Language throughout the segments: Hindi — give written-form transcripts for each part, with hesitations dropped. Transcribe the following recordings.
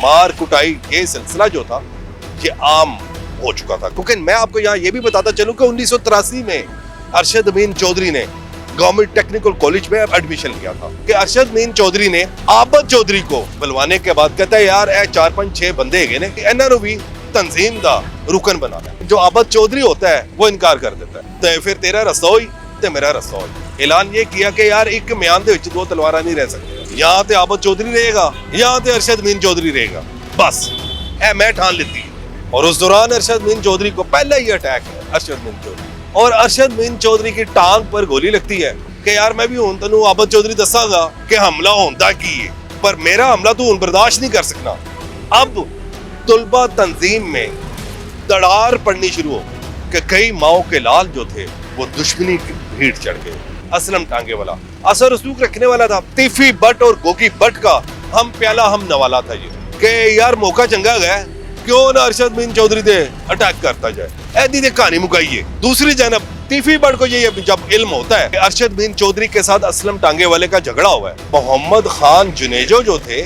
मार कुटाई ये सिलसिला जो था ये आम हो चुका था। क्योंकि मैं आपको यहाँ ये भी बताता चलूं कि 1983 में अरशद अमीन चौधरी ने गवर्नमेंट टेक्निकल कॉलेज में एडमिशन लिया था कि अरशद अमीन चौधरी ने आबद चौधरी को बुलवाने के बाद कहता है यार 4-5-6 बंदे है ने इन्होंने भी तंजीम दा रुकन बनाना। जो आबद चौधरी होता है वो इनकार कर देता है। तो फिर तेरा रस्ता होई ते मेरा रस्ता होई। ऐलान ये किया कि यार एक म्यान दे विच दो तलवारां नहीं रह सकती, यहाँ ते आबद चौधरी रहेगा, यहाँ ते अरशद अमीन चौधरी रहेगा, बस ए मैं ठान लेती। और उस दौरान अरशद अमीन चौधरी को पहला ही अटैक है अरशद अमीन चौधरी, और अरशद अमीन चौधरी की टांग पर गोली लगती है कि यार मैं भी हूं तेनू आबद चौधरी दसांगा कि हमला होंदा की है, पर मेरा हमला तू बर्दाश्त नहीं कर सकना। अब तुलबा तंजीम में दरार पड़नी शुरू हो कि कई माओ के लाल जो थे वो दुश्मनी की भीड़ चढ़ गए। असलम टांगे वाला असर रसूख रखने वाला था, तीफी बट और गोगी बट का हम प्याला हम नवाला था ये कि यार मौका चंगा गया क्यों ना अरशद अमीन चौधरी दे अटैक करता जाए, ऐदी दे कहानी मुकाइए। दूसरी जानब तीफी बट को ये जब इल्म होता है कि अरशद अमीन चौधरी के साथ असलम टांगे वाले का झगड़ा हुआ है, मोहम्मद खान जुनेजो जो थे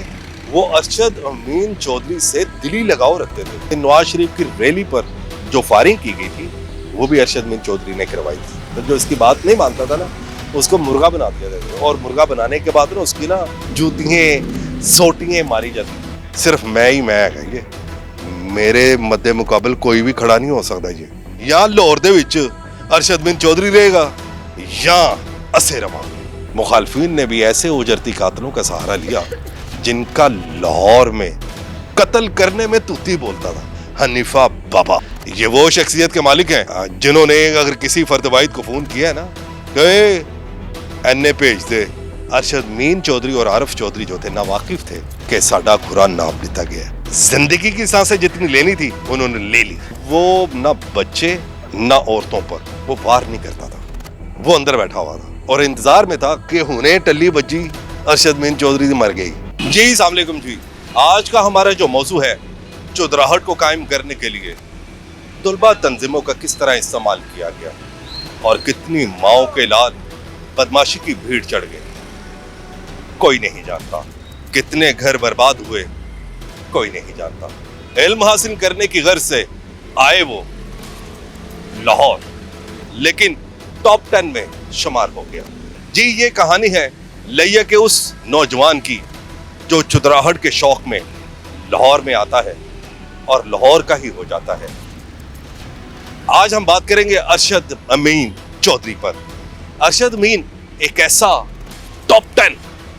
वो अरशद अमीन चौधरी से दिली लगाव रखते थे। नवाज शरीफ की रैली पर जो फायरिंग की गई थी वो भी अरशद अमीन चौधरी ने करवाई थी। तो जो इसकी बात नहीं मानता था ना उसको मुर्गा बना दिया जाता, और मुर्गा बनाने के बाद ना उसकी ना जूतियां सोटियां मारी जाती। सिर्फ मैं ही मैं है, ये मेरे मद्दे मुकाबल कोई भी खड़ा नहीं हो सकता। ये या लाहौर दे विच अरशद अमीन चौधरी रहेगा या असे रवा। मुखालफिन ने भी ऐसे उजरती कातलों का सहारा लिया जिनका लाहौर में कत्ल करने में तूती बोलता था। हनीफा बाबा ये वो शख्सियत के मालिक हैं जिन्होंने अगर किसी फर्द वाहिद को फोन किया है ना कि एनए भेज दे, अरशद अमीन चौधरी और आरिफ चौधरी जो थे ना वाकिफ थे कि साडा खुरान नाप लिया गया। जिंदगी की सांसें जितनी लेनी थी उन्होंने ले ली। वो ना बच्चे ना औरतों पर वो वार नहीं करता था, वो अंदर बैठा हुआ था और इंतजार में था कि हुने टल्ली बज्जी अरशद अमीन चौधरी मर गई। जी अस्सलाम वालेकुम जी, आज का हमारा जो मौजू है चुदराहट को कायम करने के लिए तुलबा तंजीमों का किस तरह इस्तेमाल किया गया और कितनी माओ के लाल बदमाशी की भीड़ चढ़ गई कोई नहीं जानता। कितने घर बर्बाद हुए कोई नहीं जानता। इल्म हासिल करने की गर्ज से आए वो लाहौर, लेकिन टॉप 10 में शुमार हो गया। जी ये कहानी है लैया के उस नौजवान की जो चुदराहट के शौक में लाहौर में आता है और लाहौर का ही हो जाता है। आज हम बात करेंगे अरशद अमीन चौधरी पर। अरशद अमीन एक ऐसा टॉप 10,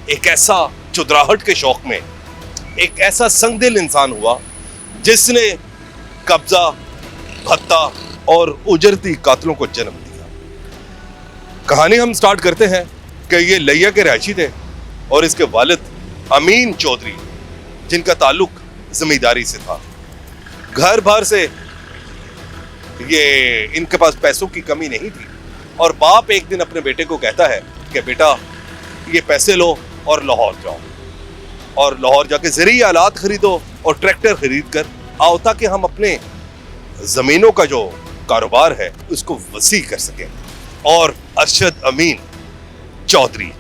एक ऐसा चुदराहट के शौक में एक ऐसा संगदिल इंसान हुआ जिसने कब्जा, भत्ता और उजरती कातलों को जन्म दिया। कहानी हम स्टार्ट करते हैं कि ये लैया के रहायशी थे और इसके वालिद अमीन चौधरी जिनका ताल्लुक जमींदारी से था। घर भर से ये इनके पास पैसों की कमी नहीं थी और बाप एक दिन अपने बेटे को कहता है कि बेटा ये पैसे लो और लाहौर जाओ और लाहौर जाके ज़रूरी आलात खरीदो और ट्रैक्टर खरीद कर आओ ताकि हम अपने ज़मीनों का जो कारोबार है उसको वसी कर सकें। और अरशद अमीन चौधरी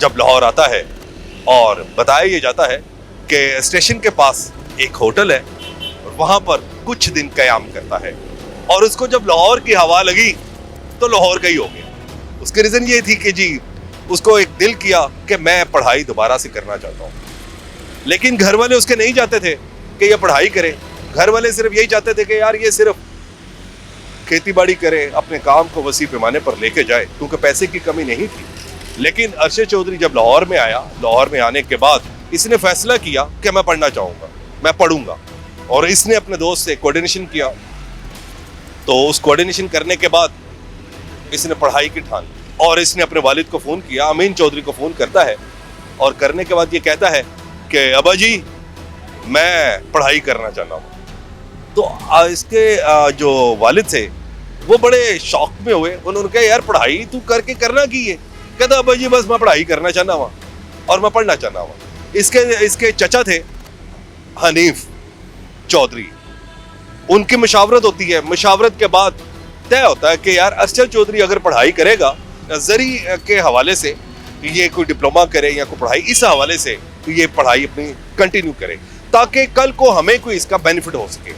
जब लाहौर आता है और बताया ये जाता है कि स्टेशन के पास एक होटल है और वहाँ पर कुछ दिन क़याम करता है और उसको जब लाहौर की हवा लगी तो लाहौर का ही हो गया। उसकी रीज़न ये थी कि जी उसको एक दिल किया कि मैं पढ़ाई दोबारा से करना चाहता हूँ, लेकिन घर वाले उसके नहीं चाहते थे कि ये पढ़ाई करे। घर वाले सिर्फ यही चाहते थे कि यार ये सिर्फ खेती बाड़ी करे, अपने काम को वसी पैमाने पर लेके जाए, क्योंकि पैसे की कमी नहीं थी। लेकिन अरशद चौधरी जब लाहौर में आया, लाहौर में आने के बाद इसने फैसला किया कि मैं पढ़ना चाहूँगा, मैं पढ़ूंगा, और इसने अपने दोस्त से कोऑर्डिनेशन किया। तो उस कोऑर्डिनेशन करने के बाद इसने पढ़ाई की ठान ली और इसने अपने वालिद को फ़ोन किया, अमीन चौधरी को फ़ोन करता है और करने के बाद ये कहता है कि अब्बा जी मैं पढ़ाई करना चाहता हूँ। तो इसके जो वालिद थे वो बड़े शौक में हुए। उन्होंने कहा यार पढ़ाई तू करके करना की है? कहता अब्बा जी बस मैं पढ़ाई करना चाहना हुआ और मैं पढ़ना चाहना हुआ। इसके चचा थे हनीफ चौधरी, उनकी मशावरत होती है। मशावरत के बाद तय होता है कि यार अरशद चौधरी अगर पढ़ाई करेगा ज़री के हवाले से, ये कोई डिप्लोमा करे या कोई पढ़ाई इस हवाले से ये पढ़ाई अपनी कंटिन्यू करे। ताकि कल को हमें कोई इसका बेनिफिट हो सके।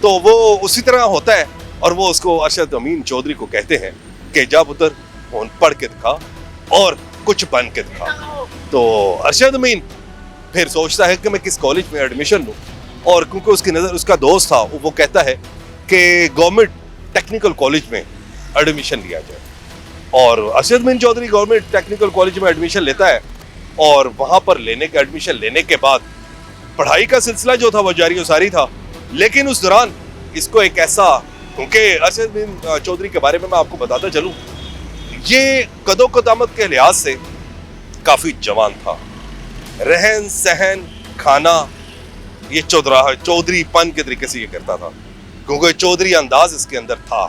तो वो उसी तरह होता है और वो उसको अरशद अमीन चौधरी को कहते हैं कि जा पुत्र फोन पढ़ के दिखा और कुछ बन के दिखा। तो अरशद अमीन फिर सोचता है कि मैं किस कॉलेज में एडमिशन लूँ, और क्योंकि उसकी नज़र उसका दोस्त था, वो कहता है कि गवर्नमेंट टेक्निकल कॉलेज में एडमिशन लिया जाए। और Arshad Amin Chaudhary government technical college में एडमिशन लेता है और वहाँ पर एडमिशन लेने के बाद पढ़ाई का सिलसिला जो था वो जारी सारी था। लेकिन उस दौरान इसको एक ऐसा, क्योंकि अरशद अमीन चौधरी के बारे में मैं आपको बताता चलूँ, ये कदो कदामत के लिहाज से काफ़ी जवान था, रहन सहन खाना ये चौधरीपन के तरीके से ये करता था, क्योंकि चौधरी अंदाज इसके अंदर था।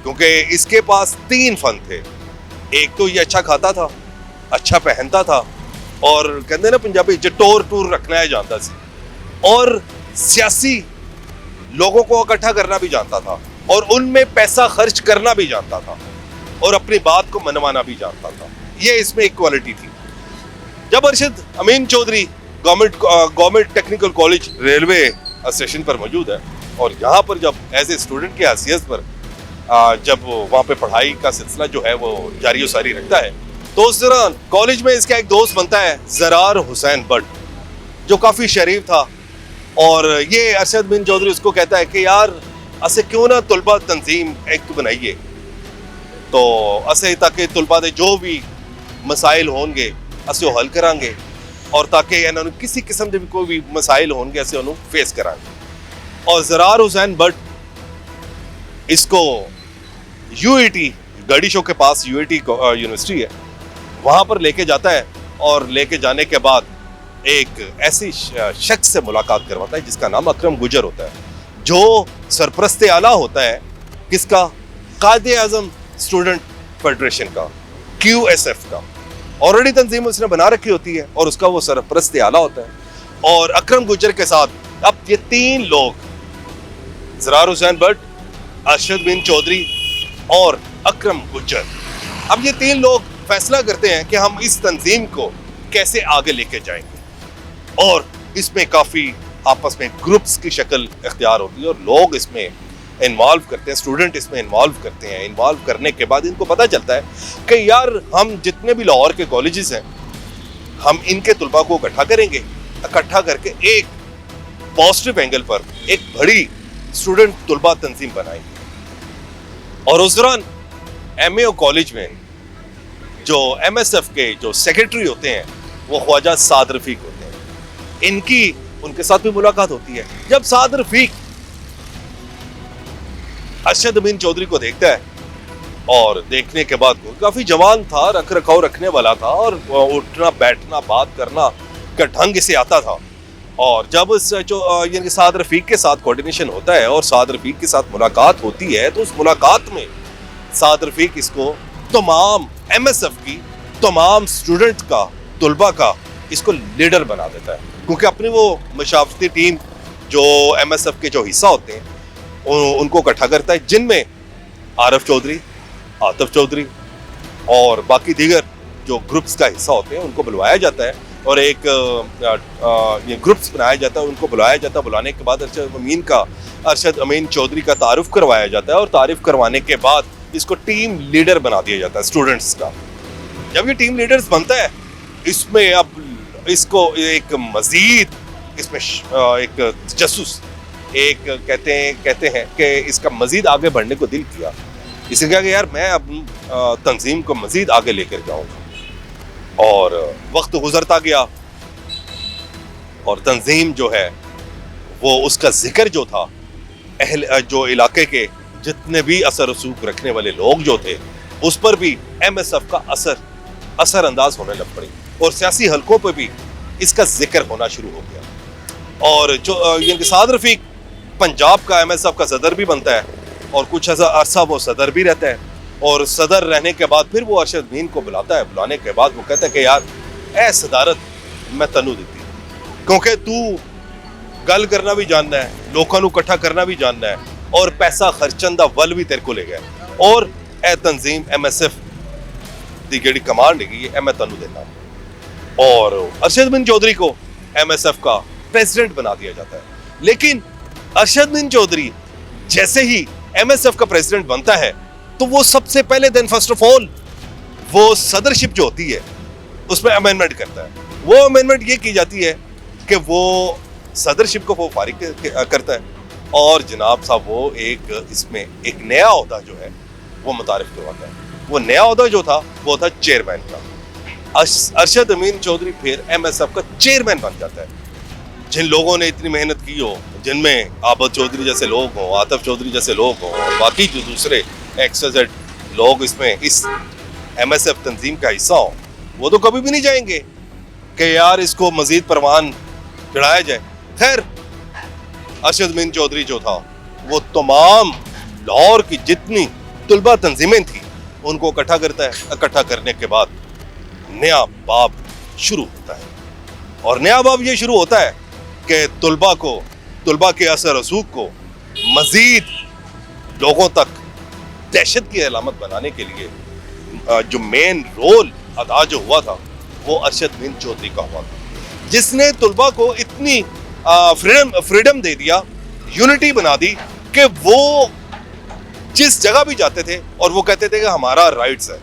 क्योंकि इसके पास 3 फन थे। एक तो ये अच्छा खाता था, अच्छा पहनता था, और कहते ना पंजाबी जटोर टूर रखना है जानता सी, और सियासी लोगों को इकट्ठा करना भी जानता था, और उनमें पैसा खर्च करना भी जानता था, और अपनी बात को मनवाना भी जानता था। ये इसमें एक क्वालिटी थी। जब Arshad Amin Chaudhary government technical college railway station पर मौजूद है, और यहाँ पर जब एज ए स्टूडेंट की हैसियत पर जब वहाँ पे पढ़ाई का सिलसिला जो है वो जारी सारी रखता है, तो उस दौरान कॉलेज में इसका एक दोस्त बनता है ज़रार हुसैन बट, जो काफ़ी शरीफ था। और ये अरशद अमीन चौधरी उसको कहता है कि यार असे क्यों ना तुलबा तंजीम एक बनाइए, तो असे ताकि तुलबा दे जो भी मसाइल होंगे असे वो हल करांगे, और ताकि इन्होंने किसी किस्म के भी कोई भी मसाइल होंगे असे उन्होंने फेस करांगे। और ज़रार हुसैन बट इसको यूईटी गढ़ी शो के पास यूईटी यूनिवर्सिटी है, वहाँ पर लेके जाता है, और लेके जाने के बाद एक ऐसी शख्स से मुलाकात करवाता है जिसका नाम अकरम गुजर होता है, जो सरपरस्त आला होता है किसका, कायदे आज़म स्टूडेंट फेडरेशन का, QSF का। ऑलरेडी तंजीम उसने बना रखी होती है और उसका वो सरपरस्त आला होता है। और अकरम गुजर के साथ अब ये 3 लोग, ज़रार हुसैन बट, अरशद अमीन चौधरी और अकरम गुजर, अब ये 3 लोग फैसला करते हैं कि हम इस तंजीम को कैसे आगे लेके जाएंगे। और इसमें काफ़ी आपस में ग्रुप्स की शक्ल इख्तियार होती है और लोग इसमें इन्वॉल्व करते हैं, स्टूडेंट इसमें इन्वॉल्व करते हैं। इन्वॉल्व करने के बाद इनको पता चलता है कि यार हम जितने भी लाहौर के कॉलेजेस हैं, हम इनके तुलबा को इकट्ठा करेंगे, इकट्ठा करके एक पॉजिटिव एंगल पर एक बड़ी स्टूडेंट तुलबा तंजीम बनाएंगे। और उस दौरान MAO कॉलेज में जो MSF के जो सेक्रेटरी होते हैं वो ख्वाजा साद रफीक होते हैं। उनके साथ भी मुलाकात होती है। जब साद रफीक अरशद अमीन चौधरी को देखता है, और देखने के बाद काफी जवान था, रख रखाव रखने वाला था, और उठना बैठना बात करना का ढंग इसे आता था। और जब यानी साद रफीक के साथ कोऑर्डिनेशन होता है और साद रफीक के साथ मुलाकात होती है, तो उस मुलाकात में साद रफीक इसको तमाम MSF की तमाम स्टूडेंट का, तुलबा का इसको लीडर बना देता है। क्योंकि अपनी वो मशावरती टीम जो MSF के जो हिस्सा होते हैं उनको इकट्ठा करता है, जिनमें आरिफ चौधरी, आतिफ चौधरी और बाकी दीगर जो ग्रुप्स का हिस्सा होते हैं उनको बुलवाया जाता है, और एक ये ग्रुप्स बनाया जाता है, उनको बुलाया जाता है। बुलाने के बाद अरशद अमीन चौधरी का तारुफ करवाया जाता है, और तारुफ करवाने के बाद इसको टीम लीडर बना दिया जाता है स्टूडेंट्स का। जब ये टीम लीडर्स बनता है, इसमें अब इसको एक मजीद इसमें एक जसूस एक कहते हैं कि इसका मजीद आगे बढ़ने को दिल किया। इसे कहा कि यार मैं अपनी तंजीम को मजीद आगे लेकर जाऊंगा। और वक्त गुजरता गया और तंजीम जो है वो उसका जिक्र जो था जो इलाके के जितने भी असर रसूख रखने वाले लोग जो थे उस पर भी MSF का असर अंदाज होने लग पड़ी, और सियासी हलकों पर भी इसका जिक्र होना शुरू हो गया। और जो साद रफीक पंजाब का MSF का सदर भी बनता है, और कुछ अरसा वो सदर भी रहता है, और सदर रहने के बाद फिर वो अरशद अमीन को बुलाता है। बुलाने के बाद वो कहता है कि यार ए सदारत मैं तनू देती, क्योंकि तू गल करना भी जानना है, लोगों को इकट्ठा करना भी जानना है, और पैसा खर्चन दा वल भी तेरे को ले गया, और ए तंजीम MSF दी जेड़ी कमांड है मैं तनू देना। और अरशद अमीन चौधरी को MSF का प्रेसिडेंट बना दिया जाता है। लेकिन अरशद बिन चौधरी जैसे ही एमएसएफ का प्रेसिडेंट बनता है तो वो सबसे पहले देन फर्स्ट ऑफ ऑल वो सदरशिप जो होती है उसमें अमेंडमेंट करता है। वो अमेंडमेंट ये की जाती है कि वो सदरशिप को वो फारिग करता है और जनाब साहब वो इसमें एक नया ओहदा जो है वो मुतारिफ करवाता है। वो नया ओहदा जो था वो था चेयरमैन का। अरशद अमीन चौधरी फिर एमएसएफ का चेयरमैन बन जाता है। जिन लोगों ने इतनी मेहनत की हो, जिनमें आबद चौधरी जैसे लोग हों, आतिफ चौधरी जैसे लोग हों और बाकी जो दूसरे XYZ लोग इसमें इस एमएसएफ तंजीम का हिस्सा हों, वो तो कभी भी नहीं जाएंगे कि यार इसको मजीद परवान चढ़ाया जाए। खैर अरशद अमीन चौधरी जो था वो तमाम लाहौर की जितनी तुलबा तंजीमें थी उनको इकट्ठा करता है। इकट्ठा करने के बाद नया बाब शुरू होता है और नया बाब ये शुरू होता है कि तुलबा के असर रसूख को मजीद लोगों तक दहशत की अलामत बनाने के लिए जो मेन रोल अदा जो हुआ था वो अरशद अमीन चौधरी का हुआ था, जिसने तुलबा को इतनी फ्रीडम दे दिया, यूनिटी बना दी कि वो जिस जगह भी जाते थे और वो कहते थे कि हमारा राइट्स है,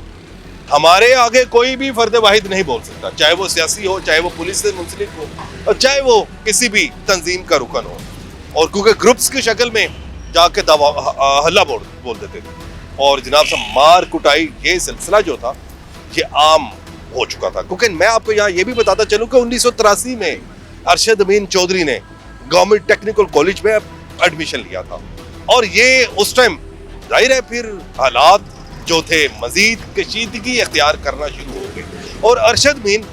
हमारे आगे कोई भी फर्द वाहिद नहीं बोल सकता, चाहे वो सियासी हो, चाहे वो पुलिस से मुंसलिक हो और चाहे वो किसी भी तंजीम का रुकन हो। और क्योंकि ग्रुप्स की शक्ल में जाके हल्ला बोल देते थे और जनाब से मार कुटाई ये सिलसिला जो था ये आम हो चुका था। क्योंकि मैं आपको यहाँ ये भी बताता चलूँ कि 1983 में अरशद अमीन चौधरी ने गवर्नमेंट टेक्निकल कॉलेज में एडमिशन लिया था और ये उस टाइम जाहिर है फिर हालात जो थे मजीद कशीदगी अख्तियार करना शुरू हो गए और अरशद अमीन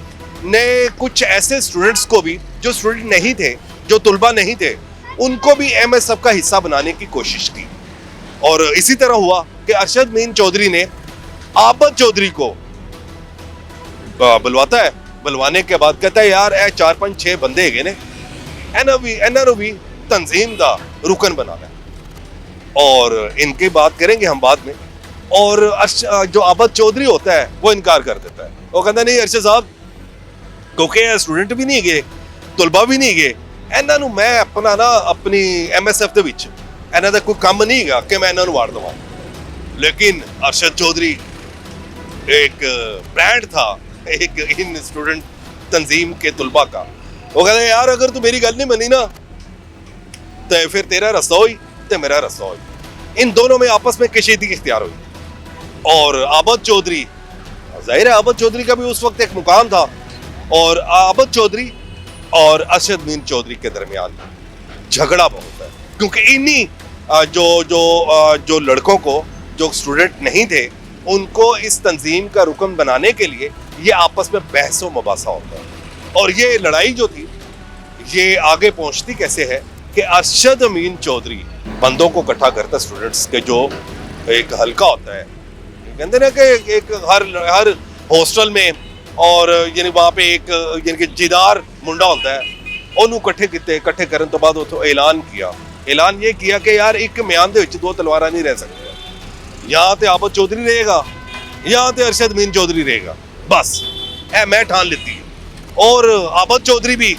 ने कुछ ऐसे स्टूडेंट्स को भी जो स्टूडेंट नहीं थे, जो तुलबा नहीं थे, उनको भी एमएसएफ का हिस्सा बनाने की कोशिश की। और इसी तरह हुआ कि अरशद अमीन चौधरी ने आबद चौधरी को बुलवाता है। बुलवाने के बाद कहता है यार 4-5-6 बंदे है ने एनआरओवी तंजीम दा रुकन बनाना है और इनकी बात करेंगे हम बाद में। और जो आबद चौधरी होता है वो इनकार कर देता है, वो कहता नहीं अरशद साहब क्योंकि स्टूडेंट भी नहीं गए, तुलबा भी नहीं गए, ਇਹਨਾਂ ਨੂੰ मैं अपना ना अपनी एमएसएफ ਦੇ ਵਿੱਚ ਇਹਨਾਂ ਦਾ कोई काम नहीं है कि मैं ਇਹਨਾਂ ਨੂੰ ਵਾੜ ਦਵਾਂ। लेकिन अरशद चौधरी एक ब्रांड था एक इन स्टूडेंट तंजीम के तुलबा का। वो कहते यार अगर तू मेरी गल नहीं मनी ना तो फिर तेरा रस्ता हुई तो मेरा रस्ता हुई। इन दोनों में आपस में कशीदगी इख्तियार हुई और आबद चौधरी, जाहिर है आबद चौधरी का भी उस वक्त एक मुकाम था और आबद चौधरी और अरशद अमीन चौधरी के दरमियान झगड़ा बहुत है क्योंकि इन्हीं जो लड़कों को जो स्टूडेंट नहीं थे उनको इस तंजीम का रुकन बनाने के लिए ये आपस में बहस व मुबासा होता है। और ये लड़ाई जो थी ये आगे पहुंचती कैसे है कि अरशद अमीन चौधरी बंदों को इकट्ठा करता स्टूडेंट्स के जो एक हल्का होता है, कहते ना कि एक हर हॉस्टल में और यानी वहाँ पे एक यानी कि जिदार मुंडा होता है ਉਹਨੂੰ ਇਕੱਠੇ ਕਰਨ ਤੋਂ ਬਾਅਦ ਉਥੋਂ ऐलान ये किया कि यार एक म्यान ਦੇ ਵਿੱਚ ਦੋ ਤਲਵਾਰਾਂ नहीं रह सकती, या तो आबद चौधरी रहेगा या तो अरशद अमीन चौधरी रहेगा, बस है मैं ठान लेती है। और आबद चौधरी भी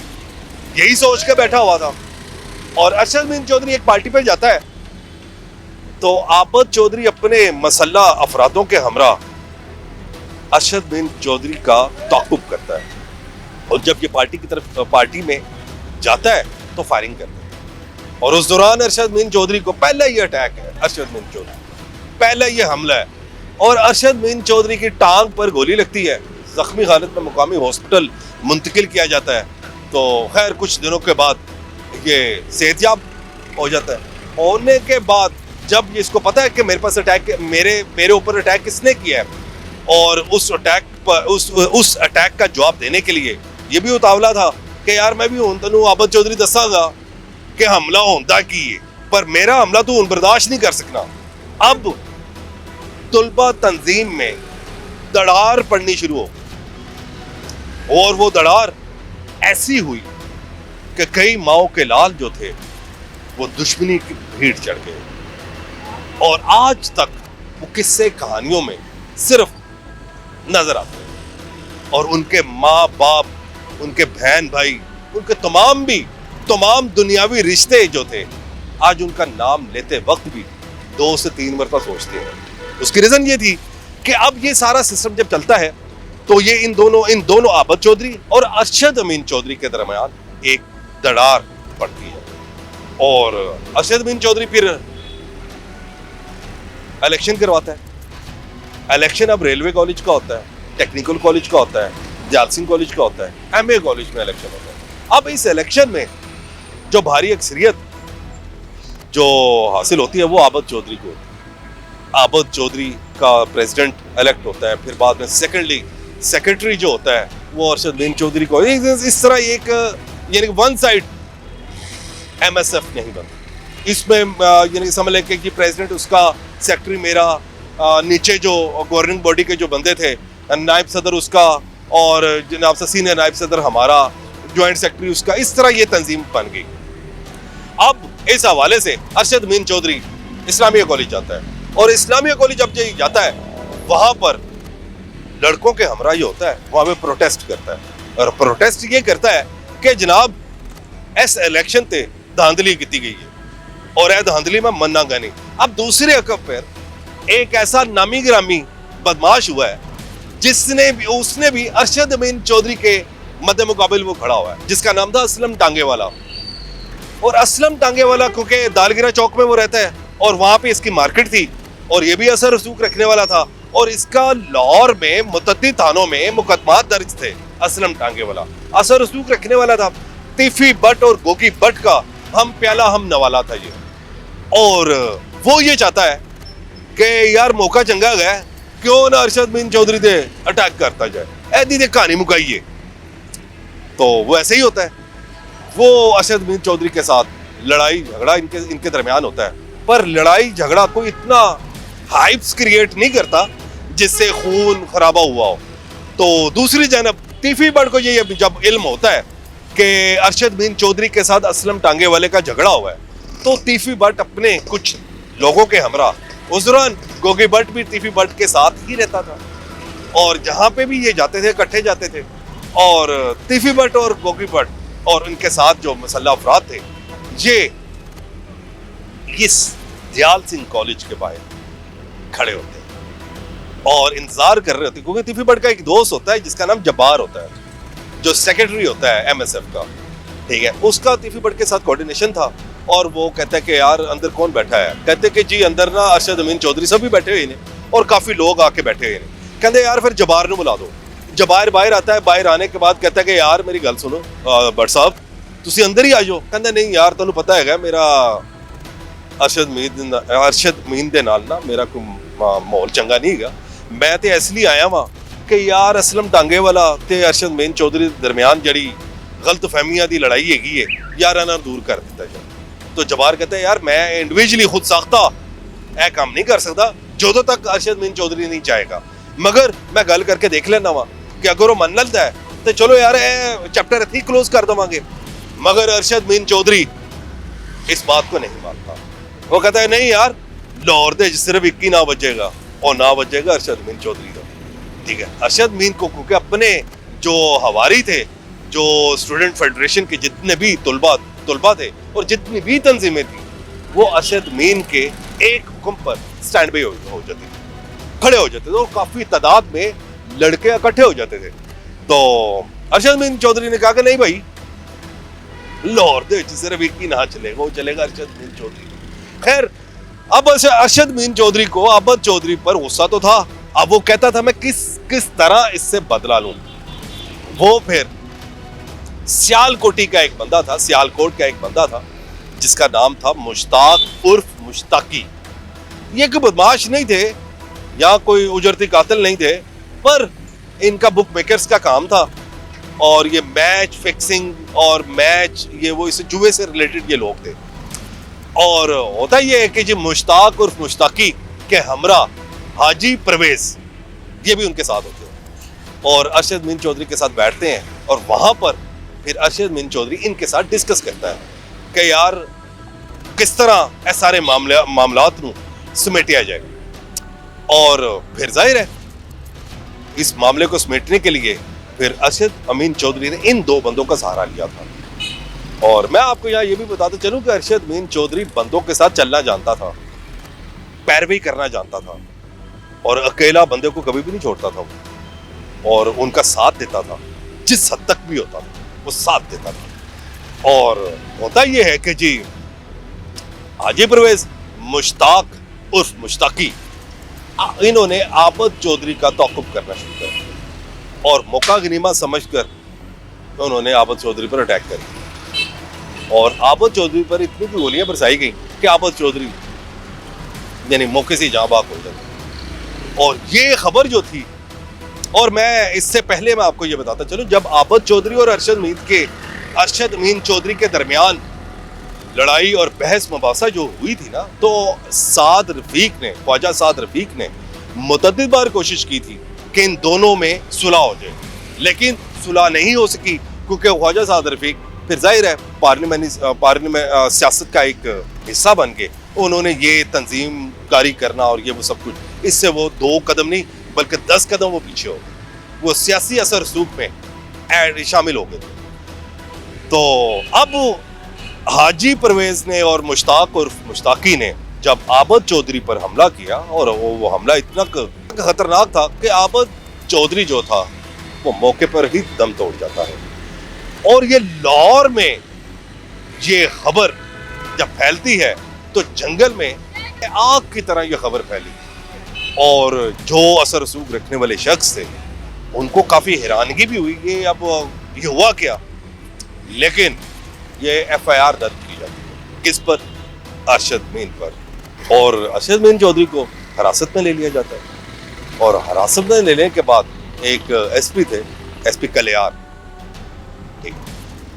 यही सोच के बैठा हुआ था और अरशद अमीन चौधरी एक पार्टी पे जाता है तो आबद चौधरी अपने मसल्ला अफरादों के हमरा अरशद अमीन चौधरी का ताक़ुब करता है और जब ये पार्टी में जाता है तो फायरिंग करता है। और उस दौरान अरशद अमीन चौधरी को पहला ये अटैक है, अरशद अमीन चौधरी पहला ये हमला है और अरशद अमीन चौधरी की टांग पर गोली लगती है, जख्मी हालत में मुकामी हॉस्पिटल मुंतकिल किया जाता है। तो खैर कुछ दिनों के बाद ये सेहतयाब हो जाता है। होने के बाद जब इसको पता है कि मेरे पास अटैक मेरे ऊपर अटैक किसने किया है और उस अटैक का जवाब देने के लिए ये भी उतावला था कि यार मैं भी हूं तेनू आबद चौधरी दसांगा कि हमला होंदा की है पर मेरा हमला तू हुण बर्दाश्त नहीं कर सकना। अब तुलबा तंजीम में दरार पड़नी शुरू हो और वो दरार ऐसी हुई कि कई माओ के लाल जो थे वो दुश्मनी की भीड़ चढ़ गए और आज तक वो किस्से कहानियों में सिर्फ नजर आते हैं और उनके माँ बाप, उनके बहन भाई, उनके तमाम भी तमाम दुनियावी रिश्ते जो थे आज उनका नाम लेते वक्त भी 2 से 3 मरतबा सोचते हैं। उसकी रीजन ये थी कि अब ये सारा सिस्टम जब चलता है तो ये इन दोनों आबद चौधरी और अरशद अमीन चौधरी के दरमियान एक दरार पड़ती है। और अरशद अमीन चौधरी फिर इलेक्शन करवाता है। इलेक्शन अब रेलवे कॉलेज का होता है, टेक्निकल कॉलेज का होता है, दयाल सिंह कॉलेज का होता है, एमए कॉलेज में इलेक्शन होता है। अब इस इलेक्शन में जो भारी अक्सरियत जो हासिल होती है वो आबद चौधरी को होती है। आबद चौधरी का प्रेसिडेंट इलेक्ट होता है, फिर बाद में सेकेंडली सेक्रेटरी जो होता है वो अरशद अमीन चौधरी को। इस तरह एक यानी वन साइड एमएसएफ नहीं बनती। इसमें यानी समझ लें कि प्रेसिडेंट उसका, सेक्रेटरी मेरा, नीचे जो गवर्निंग बॉडी के जो बंदे थे, नायब सदर उसका और जनाब से सीनियर नायब सदर हमारा, ज्वाइंट सेक्रेटरी उसका, इस तरह ये तंजीम बन गई। अब इस हवाले से अरशद अमीन चौधरी इस्लामिया कॉलेज जाता है और इस्लामिया कॉलेज जब ये जाता है वहां पर लड़कों के हमरा ये होता है, वहां पे प्रोटेस्ट करता है। और प्रोटेस्ट ये करता है कि जनाब इस इलेक्शन ते धांधली की गई है और यह धांधली में मन्ना नहीं। अब दूसरे अकब पर एक ऐसा नामी गिरामी बदमाश हुआ है उसने भी अरशद अमीन चौधरी के मद्दे मुकाबिल वो खड़ा हुआ है, जिसका नाम था असलम टांगे वाला। और असलम टांगे वाला क्योंकि दालगिरा चौक में वो रहता है और वहां पे इसकी मार्केट थी और ये भी असर रसूख रखने वाला था और इसका लाहौर में मुतअद्दिद थानों में मुकदमात दर्ज थे। असलम टांगे वाला असर रसूख रखने वाला था। तीफी बट और गोगी बट का हम प्याला हम नवाला था ये। और वो ये चाहता है कि यार मौका चंगा गया, क्यों ना अरशद अमीन चौधरी से अटैक करता जाए, ऐसी दे कहानी मुकाइए। तो वो ऐसे ही होता है, वो अरशद अमीन चौधरी के साथ लड़ाई झगड़ा इनके दरमियान होता है, पर लड़ाई झगड़ा कोई इतना हाइप्स क्रिएट नहीं करता जिससे खून खराबा हुआ हो। तो दूसरी जानब तीफी बट को ये जब इल्म होता है कि अरशद अमीन चौधरी के साथ असलम टांगे वाले का झगड़ा हुआ है, तो तीफी बट अपने कुछ लोगों के हमरा, उस दौरान गोगी बट भी तीफी बट के साथ ही रहता था और जहां पे भी ये जाते थे इकट्ठे जाते थे। और तीफी बट और गोगी बट और उनके साथ जो मसल्ला अफराद थे ये इस दयाल सिंह कॉलेज के बाहर खड़े होते हैं और इंतजार कर रहे होते हैं, क्योंकि तीफी बट का एक दोस्त होता है जिसका नाम जब्बार होता है, जो सेक्रेटरी होता है एमएसएफ का, ठीक है। उसका तीफी बट के साथ कोऑर्डिनेशन था और वो कहता है कि यार अंदर कौन बैठा है, कहते कि जी अंदर ना अरशद अमीन चौधरी सब भी बैठे हुए हैं और काफी लोग आके बैठे हुए हैं। कहते यार फिर जब्बार ने बुला दो। जब्बार बाहर आता है, बाहर आने के बाद कहता है कि यार मेरी गल सुनो बट साहब तुसी अंदर ही आ जाओ। कहते नहीं यार तुहानू पता है मेरा अरशद अमीन दे नाल ना मेरा कोई माहौल चंगा नहीं है, मैं तो इसलिए आया वहां कि यार असलम टांगे वाला ते अरशद अमीन चौधरी दरमियान जड़ी गलत फहमियां दी लड़ाई हैगी है यार ना दूर कर दिता जाए। तो जब्बार कहता है यार मैं इंडिविजुअली खुद साख्ता ऐ काम नहीं कर सकता जो तक अरशद अमीन चौधरी नहीं चाहेगा, मगर मैं गल करके देख लेना वा कि अगर वो मन ललता है तो चलो यार चैप्टर इतनी क्लोज कर देवांगे। मगर अरशद अमीन चौधरी इस बात को नहीं मानता। वो कहता है नहीं यार लाहौर दे सिर्फ एक ही ना बचेगा और ना बचेगा अरशद अमीन चौधरी का, ठीक है। अरशद अमीन को क्योंकि अपने जो हवारी थे, जो स्टूडेंट फेडरेशन के जितने भी तुलबा थे और जितनी भी तंजीमें थी, वो अरशद अमीन के एक हुक्म पर स्टैंड बाई हो जाती थी, खड़े हो जाते थे और काफी तादाद में लड़के इकट्ठे हो जाते थे। तो अरशद अमीन चौधरी ने कहा कि नहीं भाई लाहौर दे सिर्फ एक ही ना चलेगा, वो चलेगा अरशद अमीन चौधरी। खैर अब अरशद अमीन चौधरी को आबद चौधरी पर गुस्सा तो था। अब वो कहता था मैं किस तरह इससे बदला लूं। वो फिर सियालकोट का एक बंदा था जिसका नाम था मुश्ताक उर्फ मुश्ताकी। ये कोई बदमाश नहीं थे या कोई उजरती कातिल नहीं थे, पर इनका बुक मेकर्स का काम था और ये मैच फिक्सिंग और मैच ये वो इस जुए से रिलेटेड ये लोग थे। और होता ये है कि जी मुश्ताक उर्फ मुश्ताकी के हमरा हाजी परवेज ये भी उनके साथ होते हैं और अरशद अमीन चौधरी के साथ बैठते हैं और वहां पर फिर अरशद अमीन चौधरी इनके साथ डिस्कस करता है कि यार किस तरह ऐसे सारे मामलात नू समेटिया जाए। और फिर जाहिर है इस मामले को समेटने के लिए फिर अरशद अमीन चौधरी ने इन दो बंदों का सहारा लिया था। और मैं आपको यहाँ ये भी बताता चलूं कि अरशद मीन चौधरी बंदों के साथ चलना जानता था, पैरवी करना जानता था, और अकेला बंदे को कभी भी नहीं छोड़ता था वो, और उनका साथ देता था। जिस हद तक भी होता था वो साथ देता था। और होता ये है कि जी हाजी परवेज मुश्ताक उर्फ मुश्ताकी, इन्होंने आबद चौधरी का तौक़ुफ़ करना शुरू कर दिया और मौका गनीमा समझकर उन्होंने आबद चौधरी पर अटैक कर दिया। और आबद चौधरी पर इतनी गोलियां बरसाई गई कि आबद चौधरी यानी मौके से जहाँ बाग हो गए। और ये खबर जो थी, और मैं इससे पहले मैं आपको ये बताता चलूं, जब आबद चौधरी और अरशद मीन चौधरी के दरमियान लड़ाई और बहस मुबासा जो हुई थी ना, तो ख्वाजा साद रफीक ने मुतअद्दिद बार कोशिश की थी कि इन दोनों में सुलह हो जाए, लेकिन सुलह नहीं हो सकी क्योंकि ख्वाजा साद रफीक फिर जाहिर है पार्लियामेंट सियासत का एक हिस्सा बन के उन्होंने ये तंजीम कारी करना और ये वो सब कुछ, इससे वो 2 कदम नहीं बल्कि 10 कदम वो पीछे हो गए, वो सियासी असर रसूख में शामिल हो गए। तो अब हाजी परवेज ने और मुश्ताक और मुश्ताकी ने जब आबद चौधरी पर हमला किया, और वो हमला इतना खतरनाक था कि आबद चौधरी जो था वो मौके पर ही दम तोड़ जाता है। और ये लाहौर में ये खबर जब फैलती है तो जंगल में आग की तरह ये खबर फैली, और जो असर रसूख रखने वाले शख्स थे उनको काफी हैरानगी भी हुई कि अब ये हुआ क्या। लेकिन ये FIR दर्ज की जाती है, किस पर? अरशद मीन पर। और अरशद मीन चौधरी को हिरासत में ले लिया जाता है, और हिरासत में लेने के बाद एक SP थे, SP कलियार,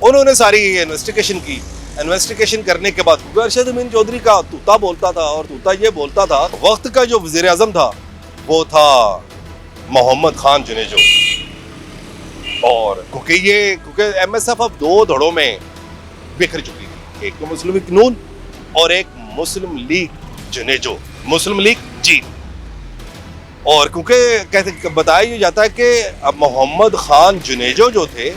उन्होंने सारी इन्वेस्टिगेशन की। इन्वेस्टिगेशन करने के बाद अरशद मीन चौधरी का तूता बोलता था, और तूता ये बोलता था, वक्त का जो वजीर आजम था वो था मोहम्मद खान जुनेजो। और क्योंकि MSF अब 2 धड़ों में बिखर चुकी थी, एक तो मुस्लिम लीग नून और एक मुस्लिम लीग जुनेजो, मुस्लिम लीग जीत। और क्योंकि बताया जाता है कि अब मोहम्मद खान जुनेजो जो थे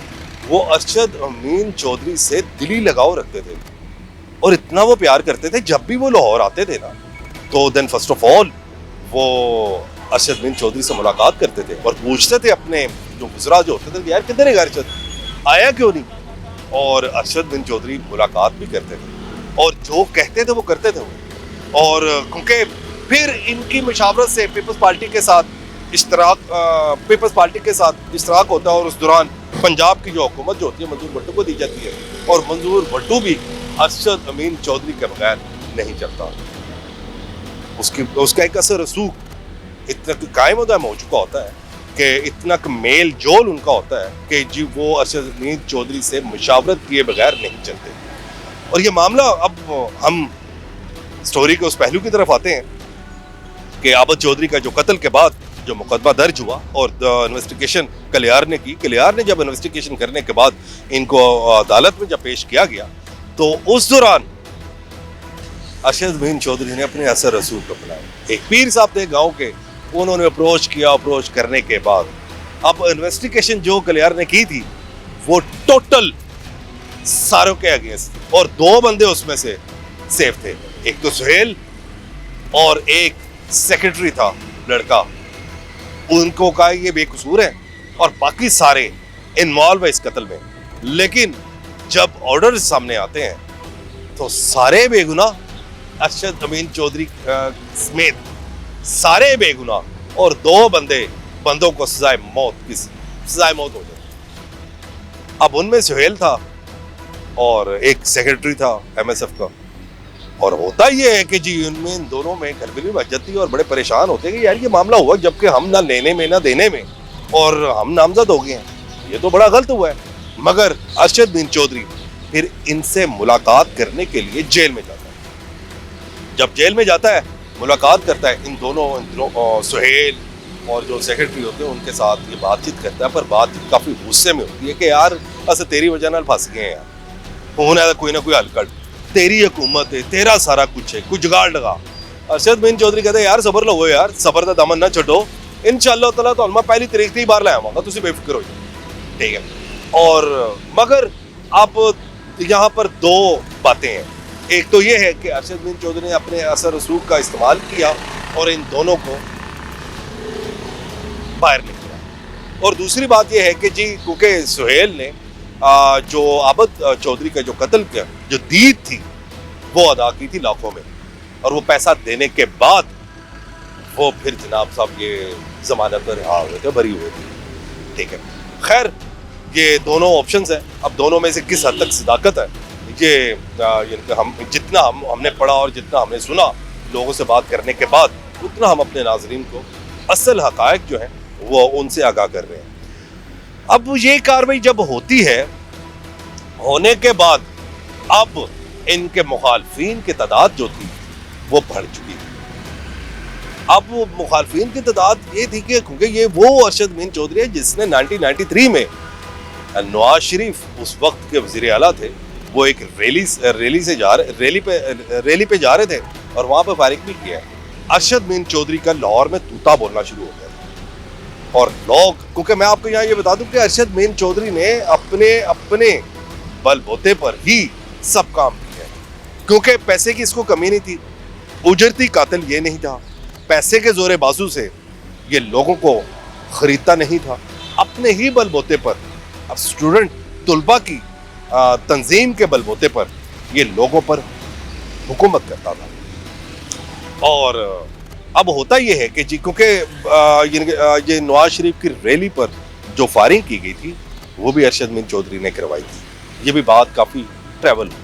वो अरशद मीन चौधरी से दिली लगाव रखते थे, और इतना वो प्यार करते थे, जब भी वो लाहौर आते थे ना तो देन फर्स्ट ऑफ ऑल वो अरशद मीन चौधरी से मुलाकात करते थे और पूछते थे अपने जो गुजरा जो होते थे, यार किधर है अरशद, आया क्यों नहीं। और अरशद मीन चौधरी मुलाकात भी करते थे और जो कहते थे वो करते थे वो। और क्योंकि फिर इनकी मुशावरत से पीपल्स पार्टी के साथ इश्तराक होता है, और उस दौरान पंजाब की जो हुकूमत जो होती है मंजूर भट्टो को दी जाती है, और मंजूर भट्टो भी अरशद अमीन चौधरी के बगैर नहीं चलता। उसका एक असर रसूख इतना कायम हो चुका होता है कि इतना मेल जोल उनका होता है कि जी वो अरशद अमीन चौधरी से मुशावरत किए बगैर नहीं चलते। और ये मामला, अब हम स्टोरी के उस पहलू की तरफ आते हैं कि आबद चौधरी का जो कत्ल के बाद जो मुकदमा दर्ज हुआ और इन्वेस्टिगेशन कलियार ने की। कलियार ने जब इन्वेस्टिगेशन करने के बाद इनको अदालत में जब पेश किया गया तो उस दौरान अरशद मीन चौधरी ने अपने असर रसूख अपनाए। एक पीर साहब थे गांव के, उन्होंने अप्रोच करने के बाद अब इन्वेस्टिगेशन जो कलियार ने की थी वो टोटल सारों के अगेंस्ट, और 2 बंदे उसमें से सेफ थे, एक तो सुहेल और एक सेक्रेटरी था लड़का, उनको कहा ये बेकसूर है और बाकी सारे इन्वॉल्व है इस कत्ल में। लेकिन जब ऑर्डर सामने आते हैं तो सारे बेगुनाह, अरशद अमीन चौधरी समेत सारे बेगुनाह, और 2 बंदों को सजाए मौत हो जाती। अब उनमें सुहेल था और एक सेक्रेटरी था MSF का। और होता ये है कि जी उनमें इन दोनों में खलबली मच जाती है और बड़े परेशान होते हैं कि यार ये मामला हुआ जबकि हम ना लेने में ना देने में, और हम नामजद हो गए हैं, ये तो बड़ा गलत हुआ है। मगर अरशद मीन चौधरी फिर इनसे मुलाकात करने के लिए जेल में जाता है। जब जेल में जाता है, मुलाकात करता है इन दोनों सुहेल और जो सेक्रेटरी होते हैं उनके साथ ये बातचीत करता है, पर बातचीत काफी गुस्से में होती है कि यार अस तेरी वजह नाल फंस गए हैं यार, होना कोई ना कोई हल कर, तेरी हुकूमत है, तेरा सारा कुछ है, कुछ जुगाड़ लगा। अरशद मीन चौधरी कहते यार सबर लो यार, सबर का दमन ना छो, इंशाअल्लाह ताला तो मैं पहली तारीख ही बाहर ले आवांगा, तुसी बेफिक्र हो जाओ, ठीक है। और मगर अब तो यहाँ पर दो बातें हैं। एक तो ये है कि अरशद मीर चौधरी ने अपने असर रसूख का इस्तेमाल किया और इन दोनों को बाहर निकला। और दूसरी बात यह है कि जी क्योंकि सुहेल ने जो आबद चौधरी का जो कत्ल किया, जो दीद थी वो अदा की थी लाखों में, और वो पैसा देने के बाद वो फिर जनाब साहब ये जमानत पर रिहा हुए थे, भरी हुए थे। ठीक है, खैर ये दोनों ऑप्शंस हैं। अब दोनों में से किस हद तक सदाकत है, ये हम जितना हमने पढ़ा और जितना हमने सुना लोगों से बात करने के बाद, उतना हम अपने नाजरीन को असल हकायक जो है वो उनसे आगाह कर रहे हैं। अब ये कार्रवाई जब होती है, होने के बाद अब इनके मुखालफीन की तादाद जो थी वो बढ़ चुकी थी। अब वो मुखालफीन की तादाद ये थी कि क्योंकि ये वो अरशद मीर चौधरी है जिसने 1993 में नवाज शरीफ उस वक्त के वजीर आला थे, वो एक रैली पे जा रहे थे और वहां पर फायरिंग भी किया। अरशद मीर चौधरी का लाहौर में तूता बोलना शुरू हो गया था और लोग, क्योंकि मैं आपको यहाँ ये बता दूं कि अरशद मीर चौधरी ने अपने बलबूते पर ही सब काम किया, क्योंकि पैसे की इसको कमी नहीं थी, उजरती कातिल ये नहीं था, पैसे के जोरे बाजू से ये लोगों को खरीदता नहीं था, अपने ही बलबूते पर, अब स्टूडेंट तुलबा की तंजीम के बलबूते पर ये लोगों पर हुकूमत करता था। और अब होता ये है कि जी क्योंकि ये नवाज शरीफ की रैली पर जो फायरिंग की गई थी वो भी अरशद मीर चौधरी ने करवाई थी, ये भी बात काफ़ी ट्रैवल हुई।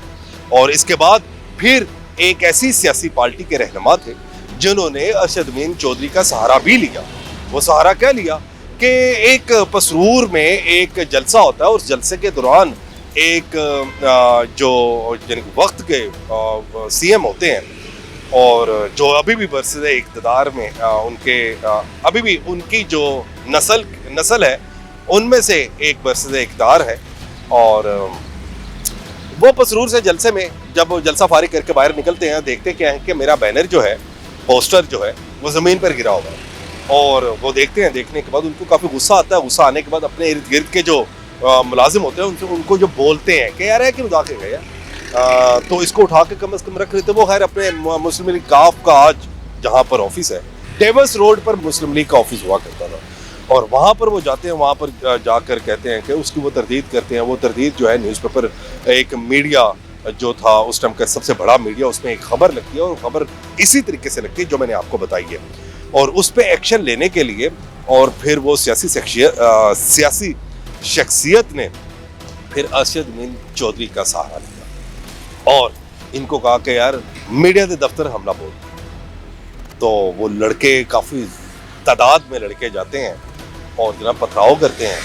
और इसके बाद फिर एक ऐसी सियासी पार्टी के रहनुमा थे जिन्होंने अरशद मीर चौधरी का सहारा भी लिया। वो सहारा क्या लिया कि एक पसरूर में एक जलसा होता है, उस जलसे के दौरान एक जो वक्त के सीएम होते हैं और जो अभी भी बरसद इक़्तिदार में उनके अभी भी उनकी जो नस्ल है उनमें से एक बरसद इक़्तिदार है, और वो पसरूर से जलसे में जब जलसा फारिग करके बाहर निकलते हैं, देखते क्या है कि मेरा बैनर जो है, पोस्टर जो है वो ज़मीन पर गिरा हुआ है। और वो देखते हैं, देखने के बाद उनको काफ़ी गुस्सा आता है। गुस्सा आने के बाद अपने इर्द गिर्द के जो मुलाजिम होते हैं उनसे उनको जो बोलते हैं कि यार है कि मजाक है यार, तो इसको उठा के कम से कम रख रहे थे। वो खैर अपने मुस्लिम लीग काफ का आज जहाँ पर ऑफिस है, डेवस रोड पर मुस्लिम लीग का ऑफिस हुआ करता था, और वहाँ पर वो जाते हैं, वहाँ पर जाकर कहते हैं कि उसकी वो तरदीद करते हैं। वो तरदीद जो है न्यूज़पेपर, एक मीडिया जो था उस टाइम का सबसे बड़ा मीडिया, उसमें एक खबर लगती है और खबर इसी तरीके से लगती है जो मैंने आपको बताई है, और उस पर एक्शन लेने के लिए और फिर वो सियासी शख्सियत ने फिर अरशद मीर चौधरी का सहारा लिया और इनको कहा कि यार मीडिया के दफ्तर हमला बोल। तो वो लड़के काफ़ी तादाद में लड़के जाते हैं और जनाब पथराव करते हैं,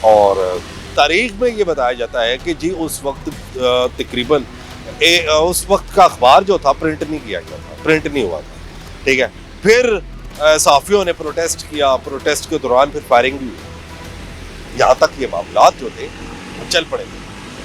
और तारीख में ये बताया जाता है कि जी उस वक्त तकरीबन उस वक्त का अखबार जो था प्रिंट नहीं किया गया था, प्रिंट नहीं हुआ था। ठीक है, फिर सहाफ़ियों ने प्रोटेस्ट किया, प्रोटेस्ट के दौरान फिर फायरिंग भी हुई, यहाँ तक ये मामलात जो थे वो चल पड़े थे।